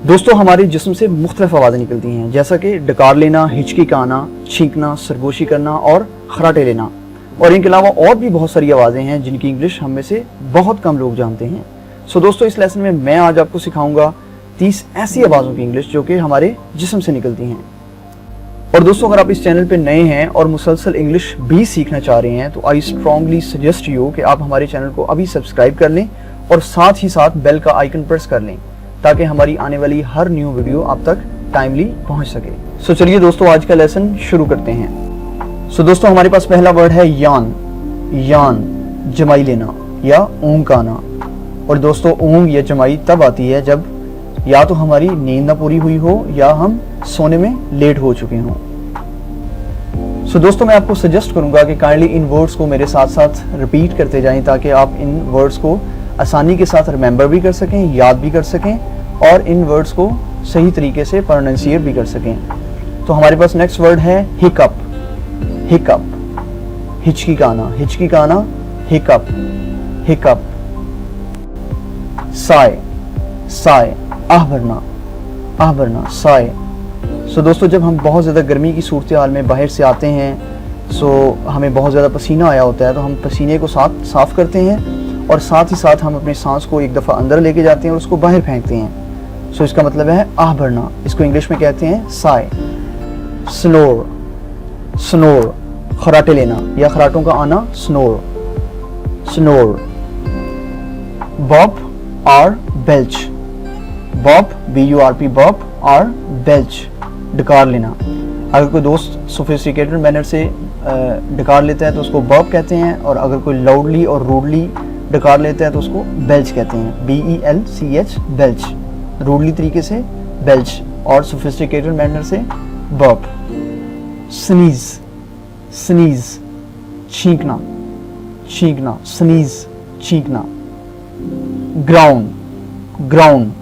दोस्तों हमारे जिस्म से मुख्तलिफ आवाज़ें निकलती हैं, जैसा कि डकार लेना, हिचकी का आना, छींकना, सरगोशी करना और खराटे लेना। और इनके अलावा और भी बहुत सारी आवाज़ें हैं जिनकी इंग्लिश हम में से बहुत कम लोग जानते हैं। सो दोस्तों इस लेसन में मैं आज आपको सिखाऊंगा 30 ऐसी आवाज़ों की इंग्लिश जो कि हमारे जिस्म से निकलती हैं। और दोस्तों अगर आप इस चैनल पे नए हैं और मुसलसल इंग्लिश भी सीखना चाह रहे हैं तो आई स्ट्रांगली सजेस्ट यू कि आप हमारे चैनल को अभी सब्सक्राइब कर लें और साथ ही साथ बेल का आइकन प्रेस कर लें ताकि हमारी आने वाली हर न्यू वीडियो आप तक टाइमली पहुंच सके। सो चलिए दोस्तों आज का लेसन शुरू करते हैं। सो दोस्तों हमारे पास पहला वर्ड है यान। यान जमाई लेना या ऊँग का आना। और दोस्तों ऊँग या जमाई तब आती है जब या तो हमारी नींद ना पूरी हुई हो या हम सोने में लेट हो चुके हों। सो दोस्तों मैं आपको सजेस्ट करूंगा कि काइंडली इन वर्ड्स को मेरे साथ साथ रिपीट करते जाएं ताकि आप इन वर्ड्स को आसानी के साथ रिमेंबर भी कर सकें, याद भी कर सकें और इन वर्ड्स को सही तरीके से प्रोनाउंसिएट भी कर सकें। तो हमारे पास नेक्स्ट वर्ड है हिकअप। हिकअप हिचकी का आना, हिचकी का आना, हिकअप हिकअप। साय साय आह भरना, आह भरना, साय। सो दोस्तों जब हम बहुत ज़्यादा गर्मी की सूरत हाल में बाहर से आते हैं सो हमें बहुत ज़्यादा पसीना आया होता है तो हम पसीने को साफ़ करते हैं और साथ ही साथ हम अपनी सांस को एक दफ़ा अंदर लेके जाते हैं और उसको बाहर फेंकते हैं। सो इसका मतलब है आह भरना। इसको इंग्लिश में कहते हैं साय। स्नोर स्नोर खराटे लेना या खराटों का आना, स्नोर स्नोर। बॉब और बेल्च। बॉब BURP बॉब और बेल्च डकार लेना। अगर कोई दोस्त सोफिस्टिकेटेड मैनर से डकार लेता है तो उसको बॉब कहते हैं और अगर कोई लाउडली और रूडली डकार लेता है तो उसको बेल्च कहते हैं, BELCH बेल्च। रूडली तरीके से बेल्च और सोफिस्टिकेटेड मैनर से Bob. Sneeze sneeze छींकना, छींकना, sneeze छींकना। Ground ground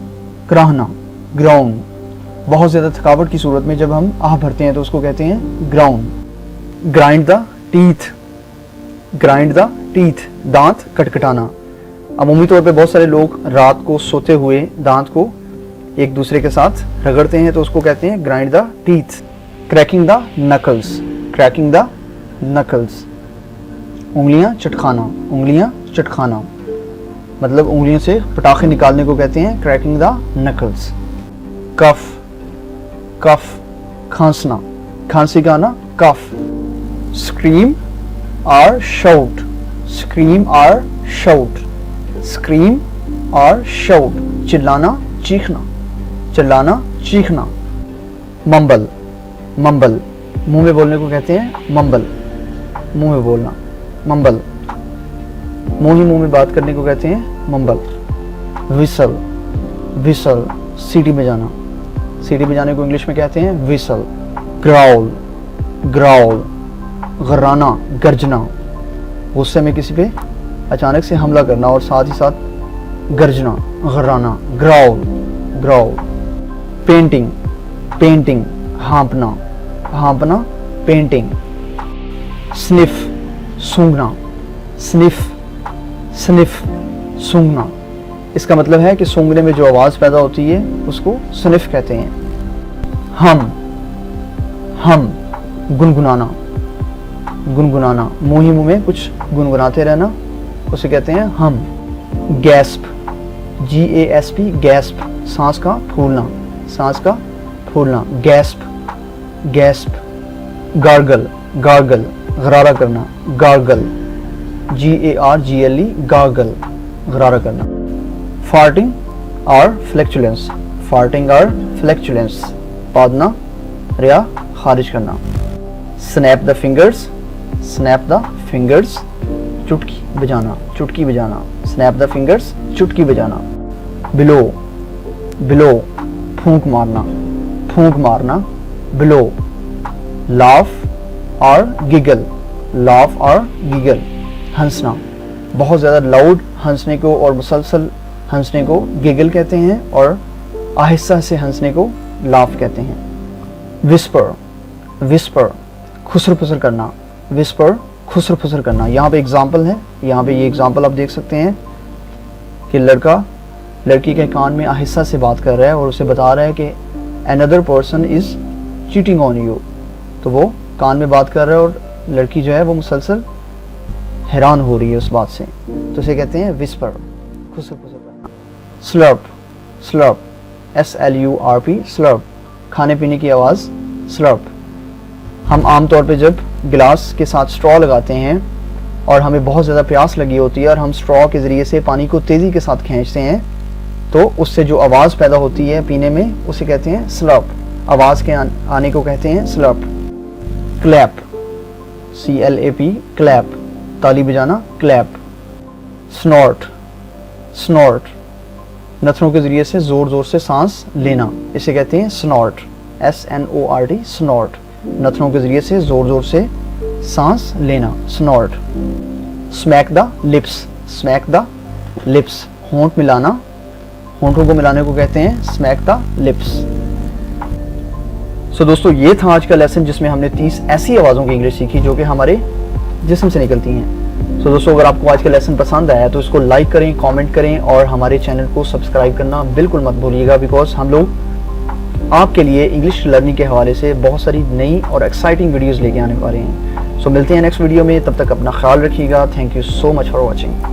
कराहना, ground. बहुत ज़्यादा थकावट की सूरत में जब हम आह भरते हैं तो उसको कहते हैं ground. Grind the teeth. Grind the teeth दांत खटखटाना। अमूमी तौर पे बहुत सारे लोग रात को सोते हुए दांत को एक दूसरे के साथ रगड़ते हैं तो उसको कहते हैं grind the teeth. Cracking the knuckles. Cracking the knuckles उंगलियां चटखाना, उंगलियां चटखाना मतलब उंगलियों से पटाखे निकालने को कहते हैं क्रैकिंग द नकल्स। कफ कफ खांसना, खांसी का आना, कफ। स्क्रीम और शाउट। स्क्रीम और शाउट। स्क्रीम और शाउट चिल्लाना, चीखना, चिल्लाना, चीखना। मम्बल मम्बल मुंह में बोलने को कहते हैं मम्बल। मुंह में बोलना, मम्बल। मुंह ही मुंह में बात करने को कहते हैं मम्बल। विसल विसल सीटी बजाना। सीटी बजाने को इंग्लिश में कहते हैं विसल। ग्राउल ग्राउल गर्राना, गर्जना। गुस्से में किसी पे अचानक से हमला करना और साथ ही साथ गर्जना, गर्राना, ग्राउल ग्राउल। पेंटिंग पेंटिंग हाँपना, हाँपना, पेंटिंग। स्निफ सूंघना, स्निफ स्निफ सूंघना। इसका मतलब है कि सूंघने में जो आवाज़ पैदा होती है उसको स्निफ कहते हैं। हम गुनगुनाना, गुनगुनाना मुंह ही मुंह में कुछ गुनगुनाते रहना उसे कहते हैं हम। गैस्प GASP गैस्प सांस का फूलना, सांस का फूलना, गैस्प गैस्प। गार्गल गार्गल गरारा करना, गार्गल GARGLE गार्गल गरारा करना। फार्टिंग और फ्लैक्चुलेंस। फार्टिंग और फ्लैक्चुलेंस पादना या खारिज करना। Snap the fingers. Snap the fingers चुटकी बजाना, चुटकी बजाना। स्नैप द फिंगर्स चुटकी बजाना। बिलो बिलो फूंक मारना, फूंक मारना, बिलो। लाफ और गिगल। लाफ और गिगल हंसना। बहुत ज़्यादा लाउड हंसने को और मुसलसल हंसने को गिगल कहते हैं और आहिस्ता से हंसने को लाफ कहते हैं। विस्पर विस्पर खुसर फुसर करना, विस्पर खुसर फुसर करना। यहाँ पे एग्जाम्पल है, यहाँ पे ये एग्जाम्पल आप देख सकते हैं कि लड़का लड़की के कान में आहिस्ता से बात कर रहा है और उसे बता रहा है कि another person is cheating on you. तो वो कान में बात कर रहा है और लड़की जो है वो मुसलसल हैरान हो रही है उस बात से। तो इसे कहते हैं विस्पर, खुसर खुसर करना। स्लर्प, स्लर्प, SLURP, स्लर्प, खाने पीने की आवाज़ स्लर्प। हम आम तौर पे जब गिलास के साथ स्ट्रॉ लगाते हैं और हमें बहुत ज़्यादा प्यास लगी होती है और हम स्ट्रॉ के ज़रिए से पानी को तेज़ी के साथ खींचते हैं तो उससे जो आवाज़ पैदा होती है पीने में उसे कहते हैं स्लर्प। आवाज़ के आने को कहते हैं स्लर्प। क्लैप, CLAP, क्लैप, ताली बजाना, क्लैप। स्नॉर्ट, स्नॉर्ट, नथनों के ज़रिए से ज़ोर ज़ोर से सांस लेना, इसे कहते हैं स्नॉर्ट, SNORT, स्नॉर्ट, नथनों के ज़रिए से ज़ोर ज़ोर से सांस लेना, Snort. Smack the lips, smack the lips, होंठ मिलाना, होंठों को मिलाने को कहते हैं स्मैक द लिप्स। सो दोस्तों, ये था आज का लेसन जिसमें हमने 30 ऐसी आवाज़ों की इंग्लिश सीखी जो कि हमारे जिस्म से निकलती हैं। सो दोस्तों, अगर आपको आज का लेसन पसंद आया तो इसको लाइक करें, कमेंट करें और हमारे चैनल को सब्सक्राइब करना बिल्कुल मत भूलिएगा, बिकॉज हम लोग आपके लिए इंग्लिश लर्निंग के हवाले से बहुत सारी नई और एक्साइटिंग वीडियोज़ लेके आने वाले हैं। सो मिलते हैं नेक्स्ट वीडियो में, तब तक अपना ख्याल रखिएगा। Thank you so much for watching.